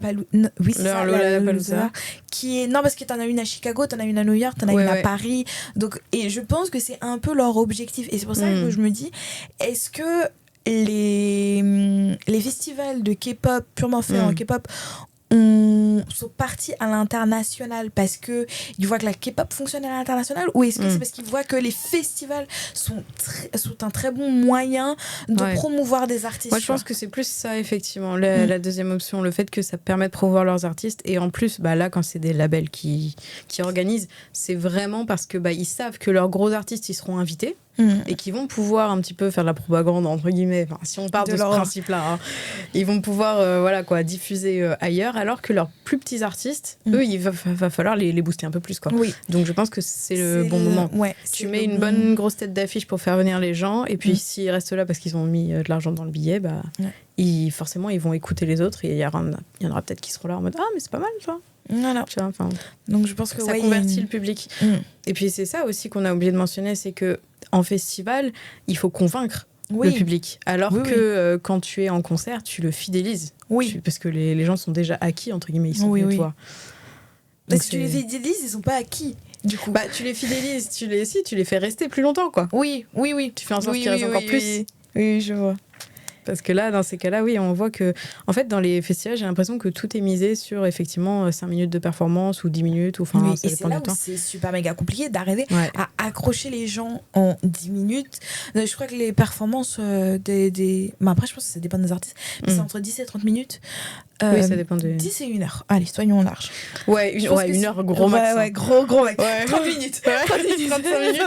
qui est parce que t'en as une à Chicago, t'en as une à New York, t'en as une à Paris, donc et je pense que c'est un peu leur objectif et c'est pour ça que je me dis, est-ce que les festivals de K-pop purement faits en K-pop sont partis à l'international parce qu'ils voient que la K-pop fonctionne à l'international, ou est-ce que c'est parce qu'ils voient que les festivals sont un très bon moyen de promouvoir des artistes? Moi je pense que c'est plus ça effectivement, la deuxième option, le fait que ça permet de promouvoir leurs artistes, et en plus là quand c'est des labels qui organisent, c'est vraiment parce que ils savent que leurs gros artistes ils seront invités et qui vont pouvoir un petit peu faire de la propagande entre guillemets, si on part de ce principe-là, ils vont pouvoir diffuser ailleurs, alors que leurs plus petits artistes, eux, il va falloir les booster un peu plus, quoi. Donc je pense que c'est le bon moment. Tu mets une bonne grosse tête d'affiche pour faire venir les gens, et puis s'ils restent là parce qu'ils ont mis de l'argent dans le billet, forcément ils vont écouter les autres, et il y en aura peut-être qui seront là en mode mais c'est pas mal, tu vois. Voilà. Tu vois, enfin, donc je pense que ça convertit le public. Et puis c'est ça aussi qu'on a oublié de mentionner, c'est que en festival, il faut convaincre le public. Alors que quand tu es en concert, tu le fidélises. Parce que les gens sont déjà acquis, entre guillemets, ils sont venus te voir. Parce que tu les fidélises, ils sont pas acquis. Du coup. Bah, tu les fidélises, tu les fais rester plus longtemps, quoi. Oui. Tu fais en sorte qu'ils restent encore plus. Oui, je vois. Parce que là, dans ces cas-là, oui, on voit que, en fait, dans les festivals, j'ai l'impression que tout est misé sur, effectivement, 5 minutes de performance ou 10 minutes, ou enfin, ça dépend du temps. C'est super méga compliqué d'arriver à accrocher les gens en 10 minutes. Je crois que les performances bah après, je pense que ça dépend des artistes, mais c'est entre 10 et 30 minutes. Oui, ça dépend de... 10 et 1 heure. Allez, soyons large. Ouais, une heure, gros max. Ouais, gros max. 30 minutes. 30 minutes, 35 minutes.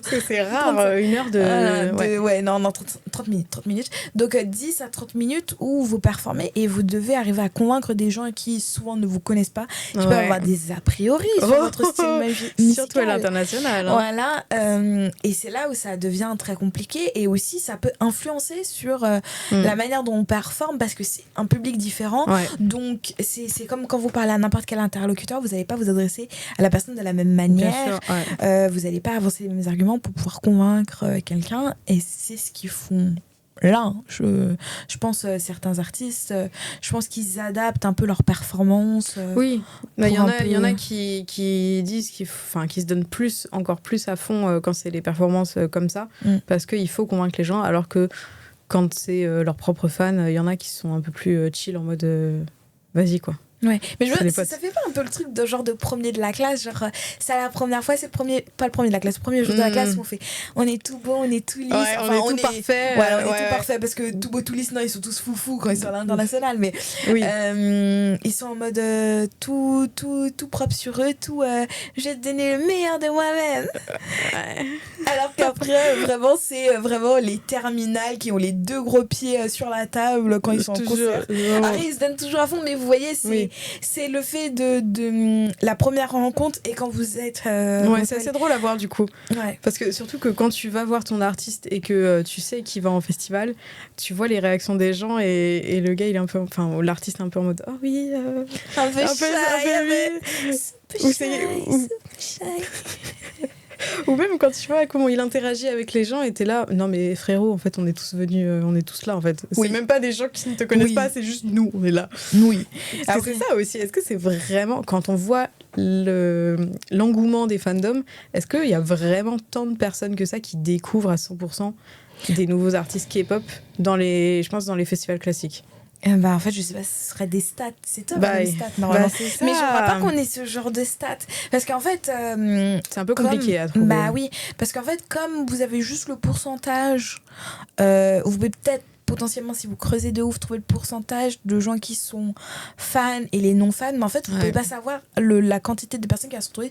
Parce que c'est rare, une heure de... Non, 30 minutes. Donc, 10 à 30 minutes où vous performez et vous devez arriver à convaincre des gens qui, souvent, ne vous connaissent pas, qui peuvent avoir des a priori sur votre style musical. Surtout à l'international. Hein. Voilà. Et c'est là où ça devient très compliqué. Et aussi, ça peut influencer sur la manière dont on performe parce que c'est un public différent. Donc c'est comme quand vous parlez à n'importe quel interlocuteur, vous n'allez pas vous adresser à la personne de la même manière. Bien sûr, vous n'allez pas avancer les mêmes arguments pour pouvoir convaincre quelqu'un, et c'est ce qu'ils font là. Je pense certains artistes, je pense qu'ils adaptent un peu leur performance. Oui, il y en a qui disent qu'ils se donnent encore plus à fond quand c'est les performances comme ça, parce qu'il faut convaincre les gens, alors que quand c'est leurs propres fans, il y en a qui sont un peu plus chill, en mode vas-y, quoi. Ouais, mais ça fait pas un peu le truc de genre de premier de la classe, genre c'est la première fois, c'est pas le premier de la classe, le premier jour de la classe où on est tout beau, on est tout lisse, on est tout parfait. Ouais, on est tout parfait, parce que tout beau, tout lisse, non, ils sont tous foufous quand ils sont à l'international, mais ils sont en mode tout propre sur eux, je vais te donner le meilleur de moi-même. Alors qu'après, vraiment, c'est vraiment les terminales qui ont les deux gros pieds sur la table quand ils sont en concert. Après, ils se donnent toujours à fond, mais vous voyez, c'est le fait de la première rencontre, et quand vous êtes c'est assez drôle à voir, du coup, parce que surtout que quand tu vas voir ton artiste et que tu sais qu'il va en festival, tu vois les réactions des gens, et le gars il est un peu, enfin l'artiste est un peu en mode un peu shy. Ou même quand tu vois comment il interagit avec les gens, et t'es là, non mais frérot, en fait on est tous venus, on est tous là, en fait. C'est même pas des gens qui ne te connaissent pas, c'est juste nous, on est là. Oui. C'est ça aussi, est-ce que c'est vraiment, quand on voit l'engouement des fandoms, est-ce qu'il y a vraiment tant de personnes que ça qui découvrent à 100% des nouveaux artistes K-pop dans les festivals classiques? En fait, je sais pas, ce serait des stats. C'est top, les stats, normalement. Mais je crois pas qu'on ait ce genre de stats. Parce qu'en fait... c'est un peu compliqué à trouver. Bah oui, parce qu'en fait, comme vous avez juste le pourcentage, vous pouvez peut-être potentiellement, si vous creusez de ouf, trouver le pourcentage de gens qui sont fans et les non fans, mais en fait vous pouvez pas savoir la quantité de personnes qui vont se retrouver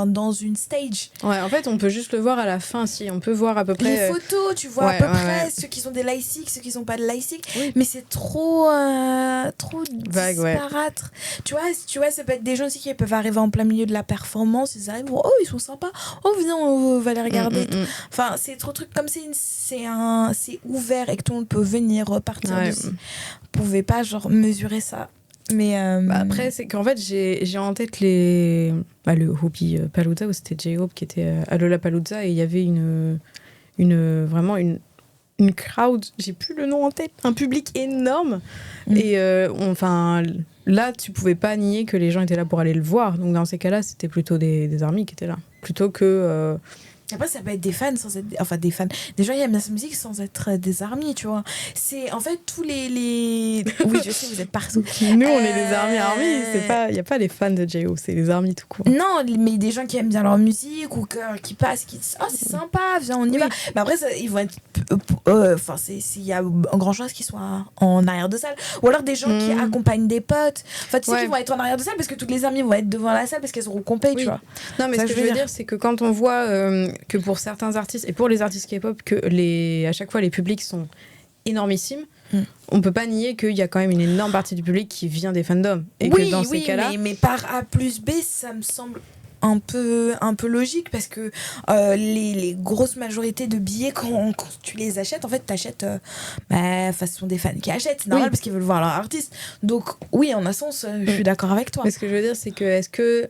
dans une stage. En fait on peut juste le voir à la fin, si on peut voir à peu près les photos, tu vois à peu près ceux qui sont des laïciques, ceux qui sont pas de laïciques, mais c'est trop vague, disparate. Tu vois, ça peut être des gens aussi qui peuvent arriver en plein milieu de la performance, ils arrivent, ils sont sympas, viens, on va les regarder. Enfin, c'est trop truc, comme c'est ouvert et que tout le monde peut venir repartir dessus. Vous pouvez pas genre mesurer ça. Mais après, c'est qu'en fait j'ai en tête le Hopi Palooza, où c'était J-Hope qui était à Lollapalooza, et il y avait vraiment une crowd, j'ai plus le nom en tête, un public énorme. Et là tu pouvais pas nier que les gens étaient là pour aller le voir, donc dans ces cas-là c'était plutôt des armies qui étaient là, plutôt que après ça peut être des fans sans être des fans, des gens qui aiment la musique sans être des armies, tu vois. C'est en fait tous les oui, je sais, vous êtes partout. Nous on est des armies, c'est pas, il y a pas les fans de J.O., c'est les armies tout court. Non, mais des gens qui aiment bien leur musique, ou qui passent, qui disent c'est sympa, viens, on y va. Mais après ils vont être il y a un grand chose qui soit en arrière de salle, ou alors des gens qui accompagnent des potes. En fait, ceux qui vont être en arrière de salle parce que toutes les amies vont être devant la salle parce qu'elles auront compé, tu vois. Non, mais ce que je veux dire, c'est que quand on voit que pour certains artistes, et pour les artistes K-pop, que à chaque fois les publics sont énormissimes, on peut pas nier qu'il y a quand même une énorme partie du public qui vient des fandoms, et que dans ces cas-là, mais par A plus B, ça me semble un peu logique parce que les grosses majorités de billets, quand tu les achètes, en fait, t'achètes. Ce sont des fans qui achètent, c'est normal parce qu'ils veulent voir leur artiste. Donc, oui, en un sens, je suis d'accord avec toi. Mais ce que je veux dire, c'est que est-ce que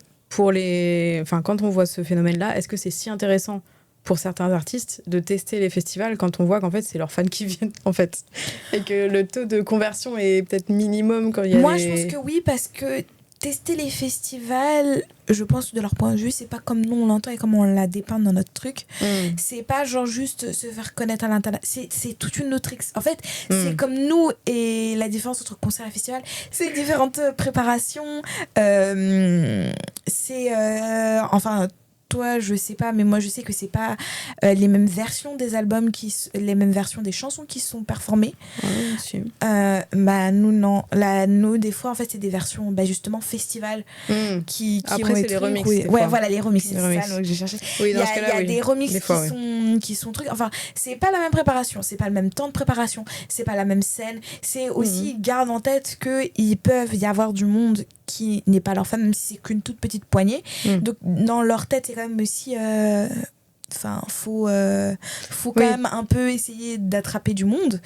quand on voit ce phénomène-là, est-ce que c'est si intéressant pour certains artistes de tester les festivals quand on voit qu'en fait c'est leurs fans qui viennent en fait et que le taux de conversion est peut-être minimum quand il y a Moi je pense que oui, parce que tester les festivals, je pense de leur point de vue, c'est pas comme nous on l'entend et comme on la dépeint dans notre truc. C'est pas genre juste se faire connaître à l'international, c'est toute une autre en fait c'est comme nous, et la différence entre concert et festival, c'est différentes préparations, enfin toi, je sais pas, mais moi je sais que c'est pas les mêmes versions des albums, les mêmes versions des chansons qui sont performées. Nous, non. Nous, des fois, en fait, c'est des versions justement festival qui après, ont c'est les remixes. Voilà, les remixes, c'est ça que j'ai cherché. Oui, il y a des remixes qui sont trucs. Enfin, c'est pas la même préparation, c'est pas le même temps de préparation, c'est pas la même scène. C'est aussi, garde en tête qu'il peuvent y avoir du monde qui n'est pas leur fan, même si c'est qu'une toute petite poignée. Donc, dans leur tête, c'est quand même aussi... faut quand même un peu essayer d'attraper du monde.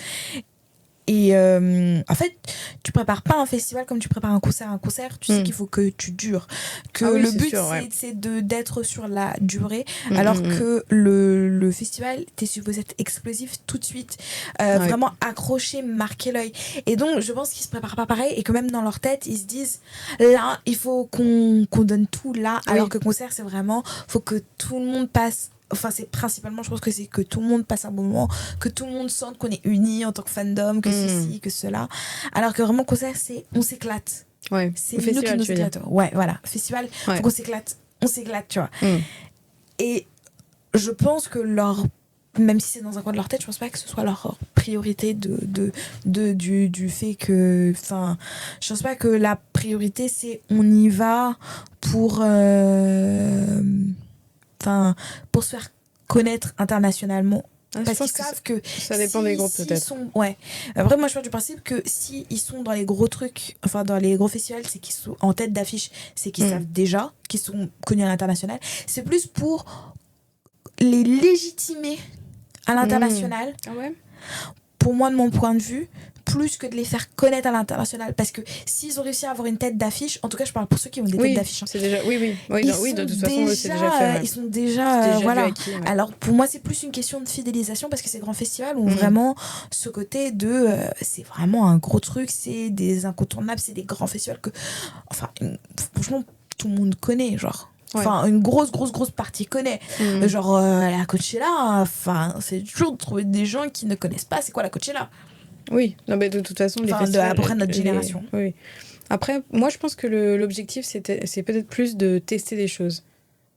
Et en fait, tu prépares pas un festival comme tu prépares un concert. Un concert, tu sais qu'il faut que tu dures. Que le but, c'est d'être sur la durée. Alors que le festival, t'es supposé être explosif tout de suite. Vraiment accroché, marquer l'œil. Et donc, je pense qu'ils se préparent pas pareil et que même dans leur tête, ils se disent là, il faut qu'on donne tout là. Alors que concert, c'est vraiment, faut que tout le monde passe. Enfin, c'est principalement, je pense que c'est que tout le monde passe un bon moment, que tout le monde sente qu'on est unis en tant que fandom, que ceci, que cela. Alors que vraiment, concert, c'est on s'éclate. Ouais. C'est nous qui nous éclatons. Ouais, voilà. Festival, faut qu'on s'éclate. On s'éclate, tu vois. Et je pense que même si c'est dans un coin de leur tête, je pense pas que ce soit leur priorité du fait que... Enfin, je pense pas que la priorité, c'est on y va pour se faire connaître internationalement. Parce qu'ils savent que ça dépend des groupes peut-être. Après, moi je pars du principe que si ils sont dans les gros trucs, enfin dans les gros festivals, c'est qu'ils sont en tête d'affiche, c'est qu'ils savent déjà qu'ils sont connus à l'international. C'est plus pour les légitimer à l'international. Pour moi, de mon point de vue, plus que de les faire connaître à l'international, parce que s'ils ont réussi à avoir une tête d'affiche, en tout cas je parle pour ceux qui ont des têtes d'affiche, c'est déjà de toute façon c'est déjà fait, ils sont déjà voilà acquis, alors pour moi c'est plus une question de fidélisation, parce que ces grands festivals ont vraiment ce côté de c'est vraiment un gros truc, c'est des incontournables, c'est des grands festivals que franchement tout le monde connaît, genre une grosse partie connaît. Genre la Coachella, c'est toujours de trouver des gens qui ne connaissent pas c'est quoi la Coachella. Oui, non, mais de toute façon, les festivals... Après notre génération. Oui. Après, moi, je pense que l'objectif, c'est peut-être plus de tester des choses.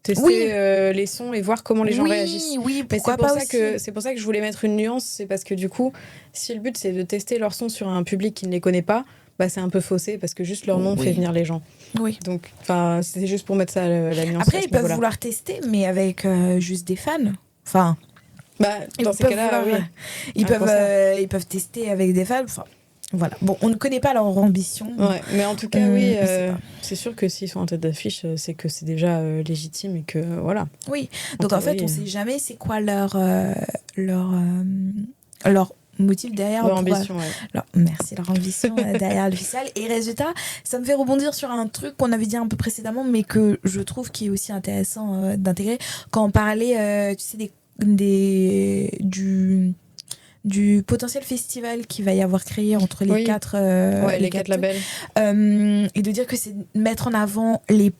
Tester les sons et voir comment les gens réagissent. Oui, pourquoi pas aussi. C'est pour ça que je voulais mettre une nuance, c'est parce que du coup, si le but, c'est de tester leur son sur un public qui ne les connaît pas, c'est un peu faussé, parce que juste leur nom fait venir les gens. Oui. Donc, c'était juste pour mettre ça la nuance. Après, ils peuvent vouloir tester, mais avec juste des fans. Enfin... dans ces cas-là, ils peuvent tester avec des fans. Enfin, voilà. Bon, on ne connaît pas leur ambition. Ouais, mais en tout cas, c'est sûr que s'ils sont en tête d'affiche, c'est que c'est déjà légitime et que voilà. Oui. Donc en fait, on ne sait jamais c'est quoi leur motif derrière leur ambition, leur ambition derrière le festival. Et résultat, ça me fait rebondir sur un truc qu'on avait dit un peu précédemment, mais que je trouve qui est aussi intéressant d'intégrer quand on parlait tu sais du potentiel festival qu'il va y avoir créé entre les quatre labels, et de dire que c'est mettre en avant les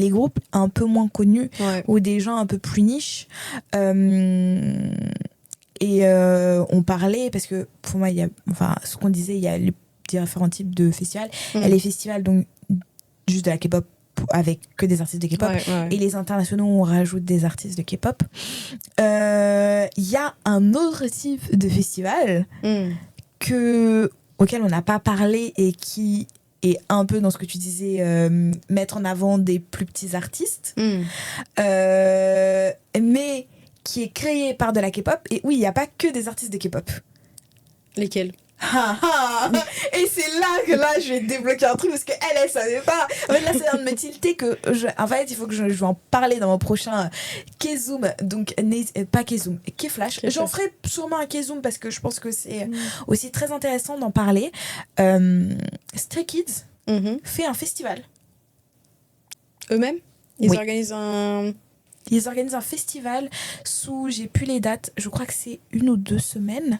groupes un peu moins connus ou des gens un peu plus niches. Et on parlait, parce que pour moi, ce qu'on disait, il y a les différents types de festivals. Il y a les festivals donc, juste de la K-pop avec que des artistes de K-pop, et les internationaux, on rajoute des artistes de K-pop. Il y a un autre type de festival auquel on n'a pas parlé et qui est un peu dans ce que tu disais, mettre en avant des plus petits artistes, mais qui est créé par de la K-pop. Et oui, il n'y a pas que des artistes de K-pop. Lesquels ? Et c'est là que je vais débloquer un truc parce qu'elle savait pas. En fait là c'est un de me tilter que en fait il faut que je vais en parler dans mon prochain K-Zoom, donc pas K-Zoom, K-Flash. J'en ferai sûrement un K-Zoom parce que je pense que c'est aussi très intéressant d'en parler. Stray Kids fait un festival eux-mêmes. Ils organisent un festival j'ai plus les dates, je crois que c'est 1 ou 2 semaines.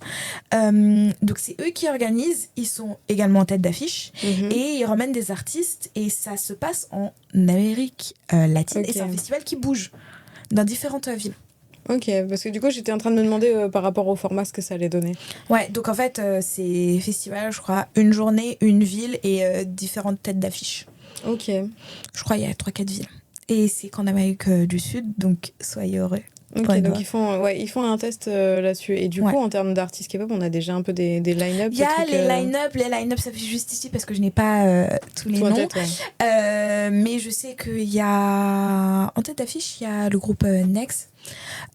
Donc c'est eux qui organisent, ils sont également en tête d'affiche et ils ramènent des artistes et ça se passe en Amérique latine et c'est un festival qui bouge dans différentes villes. Ok, parce que du coup j'étais en train de me demander par rapport au format ce que ça allait donner. Ouais, donc en fait c'est festival, je crois, une journée, une ville et différentes têtes d'affiche. Ok. Je crois qu'il y a 3-4 villes. Et c'est qu'en Amérique du Sud, donc soyez heureux. Ok, donc ils font un test là-dessus. Et du coup, en termes d'artistes K-pop, on a déjà un peu des line-up. Il y a les line-up, ça fait juste ici parce que je n'ai pas tous les noms. Mais je sais qu'il y a, en tête d'affiche, il y a le groupe Next,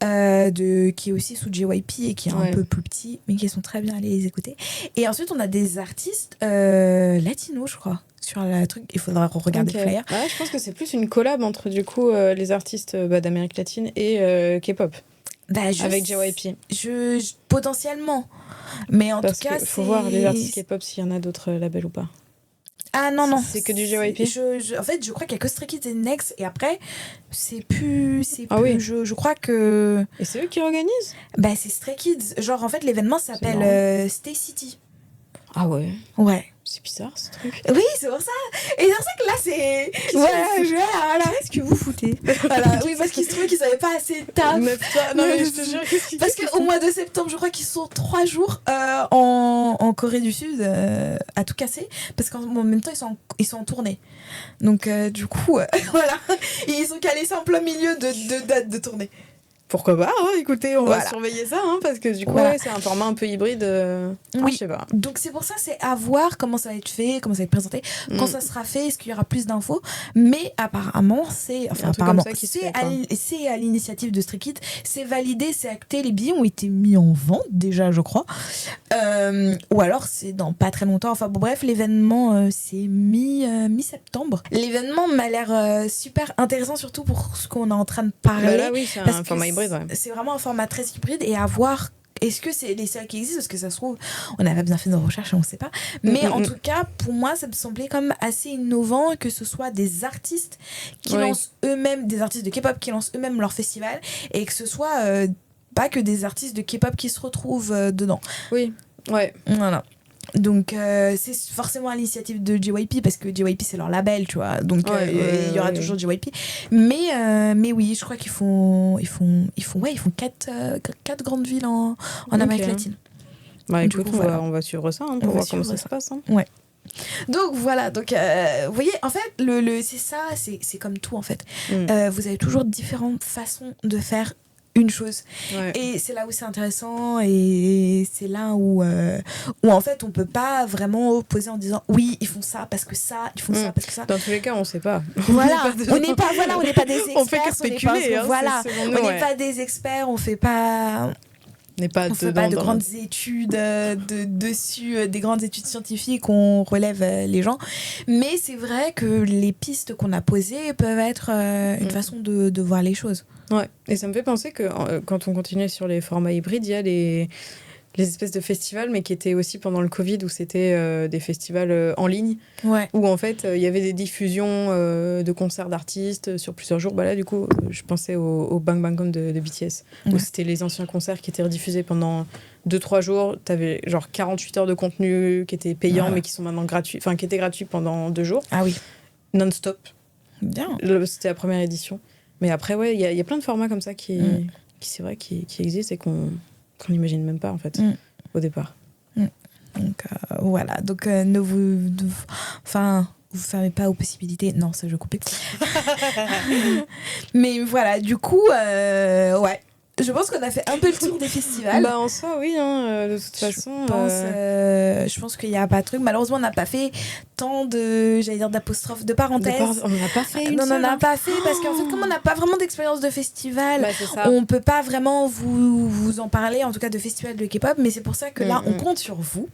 qui est aussi sous JYP et qui est un peu plus petit, mais qui sont très bien, allez les écouter. Et ensuite, on a des artistes latinos, je crois. Sur le truc, il faudra regarder le flyer. Ouais, je pense que c'est plus une collab entre du coup les artistes d'Amérique latine et K-pop. Avec JYP. Potentiellement. Mais en tout cas, il faut voir les artistes K-pop s'il y en a d'autres labels ou pas. Ah non. C'est que du JYP. En fait, je crois qu'il y a que Stray Kids et Next et après, c'est plus. Oui. Je crois que. Et c'est eux qui organisent ? C'est Stray Kids. Genre, en fait, l'événement s'appelle Stay City. Ah ouais. Ouais. C'est bizarre ce truc. Oui, c'est pour ça. Et c'est pour ça que là, c'est. Qu'est-ce que vous foutez ? Oui, parce qu'il se trouvait qu'ils n'avaient pas assez de taf. Non, mais je te jure. Parce qu'au mois de septembre, je crois qu'ils sont 3 jours en Corée du Sud à tout casser. Parce qu'en même temps, ils sont en tournée. Donc, du coup, voilà. Et ils ont calé ça en plein milieu de date de tournée. Pourquoi pas, écoutez, on va surveiller ça, parce que du coup, c'est un format un peu hybride. Oui, je sais pas. Donc c'est pour ça, c'est à voir comment ça va être fait, comment ça va être présenté, quand ça sera fait, est-ce qu'il y aura plus d'infos. Mais apparemment, c'est à l'initiative de Stray Kids, c'est validé, c'est acté, les billets ont été mis en vente déjà, je crois. Ou alors c'est dans pas très longtemps. Enfin bon, bref, l'événement, c'est mi-septembre. L'événement m'a l'air super intéressant, surtout pour ce qu'on est en train de parler. Là, oui, c'est un format hybride. C'est vraiment un format très hybride et à voir est-ce que c'est les seuls qui existent parce que ça se trouve on n'a pas bien fait nos recherches et on ne sait pas, mais en tout cas pour moi ça me semblait comme assez innovant que ce soit des artistes qui lancent eux-mêmes, des artistes de K-pop qui lancent eux-mêmes leur festival et que ce soit pas que des artistes de K-pop qui se retrouvent dedans. Oui, ouais. Voilà. Donc c'est forcément à l'initiative de JYP parce que JYP c'est leur label, tu vois, donc il y aura toujours JYP, mais oui, je crois qu'ils font 4 grandes villes en Amérique latine. Écoute, on va suivre ça pour voir comment ça se passe. Ouais. Donc voilà, donc vous voyez en fait c'est ça, c'est comme tout en fait. Vous avez toujours différentes façons de faire une chose et c'est là où c'est intéressant et c'est là où en fait on peut pas vraiment opposer en disant oui ils font ça parce que ça ils font ça parce que ça. Dans tous les cas on sait pas. On n'est pas des experts, on fait que spéculer, on n'est pas des experts, on fait pas de grandes études dessus, des grandes études scientifiques, on relève les gens. Mais c'est vrai que les pistes qu'on a posées peuvent être une façon de voir les choses. Ouais, et ça me fait penser que quand on continue sur les formats hybrides, il y a les espèces de festivals, mais qui étaient aussi pendant le Covid, où c'était des festivals en ligne, où en fait il y avait des diffusions de concerts d'artistes sur plusieurs jours. Là, du coup, je pensais au Bang Bang Come de BTS, où c'était les anciens concerts qui étaient rediffusés pendant 2-3 jours. T'avais genre 48 heures de contenu qui étaient payants, mais qui sont maintenant gratuits, enfin qui étaient gratuits pendant 2 jours. Ah oui. Non-stop. Bien. C'était la première édition. Mais après, il y a plein de formats comme ça qui c'est vrai, qui existent et qu'on n'imagine même pas, en fait, au départ. Donc, voilà. Donc, vous fermez pas aux possibilités. Non, ça, je coupais. Mais voilà, du coup, je pense qu'on a fait un peu le tour des festivals. En soi, oui, de toute façon. Je pense qu'il n'y a pas de truc. Malheureusement, on n'a pas fait tant d'apostrophes, de parenthèses. On n'en a pas fait une Non, seule. on n'en a pas fait parce qu'en fait, comme on n'a pas vraiment d'expérience de festival, on ne peut pas vraiment vous en parler, en tout cas de festival de K-pop. Mais c'est pour ça que là, on compte sur vous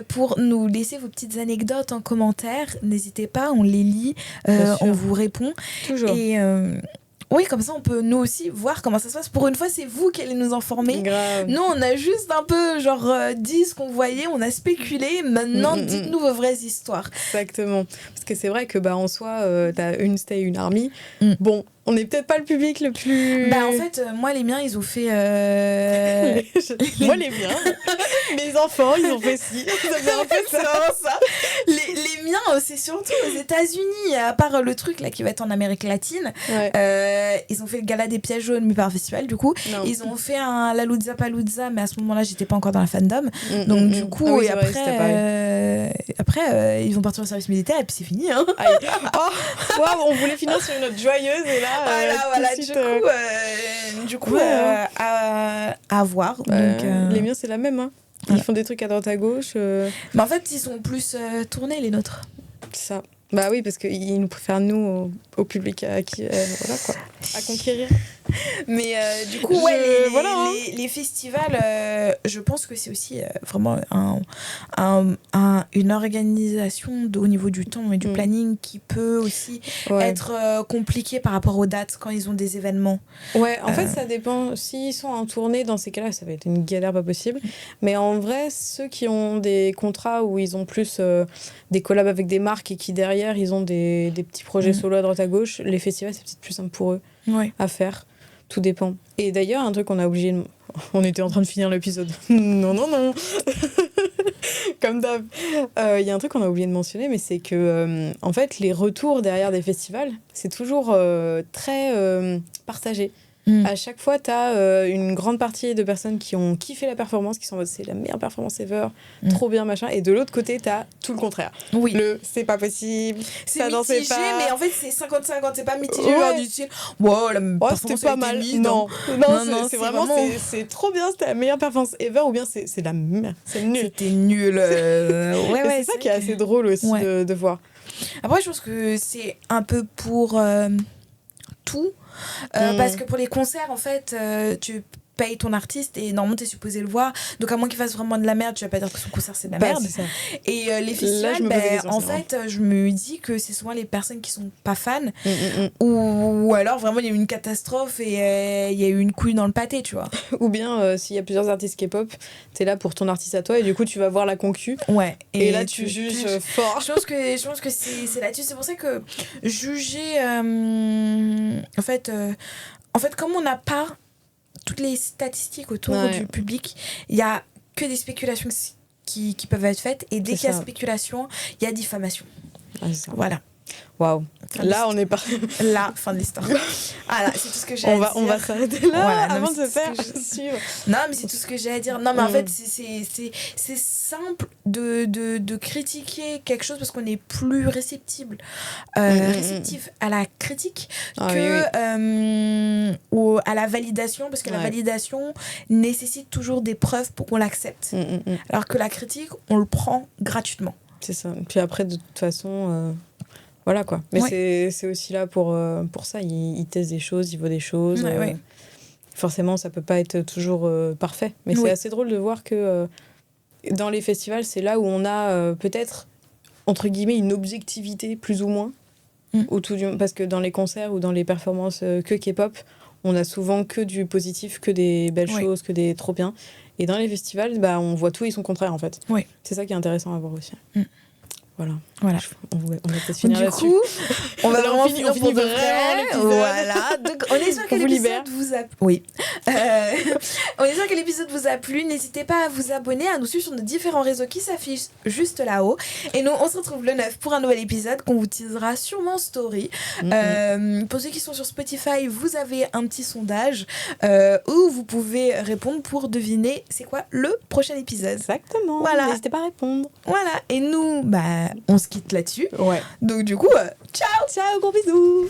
pour nous laisser vos petites anecdotes en commentaire. N'hésitez pas, on les lit, on vous répond. Toujours. Et oui, comme ça, on peut nous aussi voir comment ça se passe. Pour une fois, c'est vous qui allez nous informer. Grave. Nous, on a juste un peu, dit ce qu'on voyait, on a spéculé. Maintenant, dites-nous vos vraies histoires. Exactement. Parce que c'est vrai que, en soi, t'as une Stay, une Army. Bon, on n'est peut-être pas le public le plus... en fait, moi, les miens, ils ont fait... Moi, les miens. Mes enfants, ils ont fait ci. Ça fait un peu ça. Les miens, c'est surtout aux États-Unis. À part le truc là qui va être en Amérique latine. Ouais. Ils ont fait le gala des pièges jaunes, mais pas un festival, du coup. Non. Ils ont fait un Lollapalooza Palooza, mais à ce moment-là, j'étais pas encore dans la fandom. Donc, du coup, oui, et après, ils vont partir au service militaire et puis c'est fini. Hein. On voulait finir sur une note joyeuse et là... Du coup, à voir. Donc, les miens, c'est la même. Hein. Ils font des trucs à droite à gauche. Mais en fait, ils sont plus tournés, les nôtres. C'est ça. Bah oui, parce qu'ils nous préfèrent, nous, au public à conquérir. Mais du coup, les festivals, je pense que c'est aussi vraiment une organisation au niveau du temps et du planning qui peut aussi être compliquée par rapport aux dates quand ils ont des événements. Ouais, en fait, ça dépend. S'ils sont en tournée, dans ces cas-là, ça va être une galère pas possible. Mais en vrai, ceux qui ont des contrats où ils ont plus des collabs avec des marques et qui, derrière, ils ont des petits projets solo à droite à gauche, les festivals, c'est peut-être plus simple pour eux à faire. Tout dépend. Et d'ailleurs, un truc qu'on a oublié... On était en train de finir l'épisode. Non. Comme d'hab. Il y a un truc qu'on a oublié de mentionner, mais c'est que, en fait, les retours derrière des festivals, c'est toujours très partagé. À chaque fois, t'as une grande partie de personnes qui ont kiffé la performance, qui sont en mode c'est la meilleure performance ever, trop bien, machin. Et de l'autre côté, t'as tout le contraire. Oui. C'est pas possible, ça dansait pas. Mais en fait, c'est 50-50, c'est pas mitigé. Genre du style, wow, la performance c'était pas mal. Non, c'est vraiment, c'est trop bien, c'était la meilleure performance ever, ou bien c'est la merde, c'est nul. C'était nul. C'est ça qui est assez drôle aussi de voir. Après, je pense que c'est un peu pour tout. Parce que pour les concerts, en fait, tu payes ton artiste et normalement t'es supposé le voir, donc à moins qu'il fasse vraiment de la merde, tu vas pas dire que son concert c'est de la merde. C'est ça. Et les festivals, en fait, je me dis que c'est souvent les personnes qui sont pas fans ou alors vraiment il y a eu une catastrophe et il y a eu une couille dans le pâté, tu vois. Ou bien s'il y a plusieurs artistes K-pop, t'es là pour ton artiste à toi et du coup tu vas voir la concu. Ouais. Et là tu juges fort. Je pense que c'est là-dessus, c'est pour ça que juger en fait comme on n'a pas toutes les statistiques autour du public, il y a que des spéculations qui peuvent être faites et dès qu'il y a spéculation, il y a diffamation. Voilà. Waouh. Là, on est pas. Là, fin de l'histoire. Voilà, c'est tout ce que j'ai à dire. On va s'arrêter là avant de se faire suivre. Non, mais c'est tout ce que j'ai à dire. Non, mais en fait, c'est simple de critiquer quelque chose parce qu'on est plus réceptif à la critique ou à la validation, parce que la validation nécessite toujours des preuves pour qu'on l'accepte. Alors que la critique, on le prend gratuitement. C'est ça. Puis après, de toute façon... Voilà quoi. Mais c'est aussi là pour ça. Il teste des choses, il voit des choses. Forcément, ça peut pas être toujours parfait. Mais c'est assez drôle de voir que dans les festivals, c'est là où on a peut-être, entre guillemets, une objectivité plus ou moins. Parce que dans les concerts ou dans les performances que K-pop, on a souvent que du positif, que des belles choses, que des trop bien. Et dans les festivals, on voit tout et son contraire en fait. C'est ça qui est intéressant à voir aussi. Voilà. On va peut-être finir là-dessus. Du coup, on va vraiment finir pour de vrai. Voilà. Donc, on espère que l'épisode vous a... Oui. On espère que l'épisode vous a plu. N'hésitez pas à vous abonner, à nous suivre sur nos différents réseaux qui s'affichent juste là-haut. Et nous, on se retrouve le 9 pour un nouvel épisode qu'on vous teasera sûrement en story. Pour ceux qui sont sur Spotify, vous avez un petit sondage où vous pouvez répondre pour deviner c'est quoi le prochain épisode. Exactement. Voilà. N'hésitez pas à répondre. Voilà. Et nous, on se quitte là-dessus. Donc du coup, ciao. Ciao, gros bisous.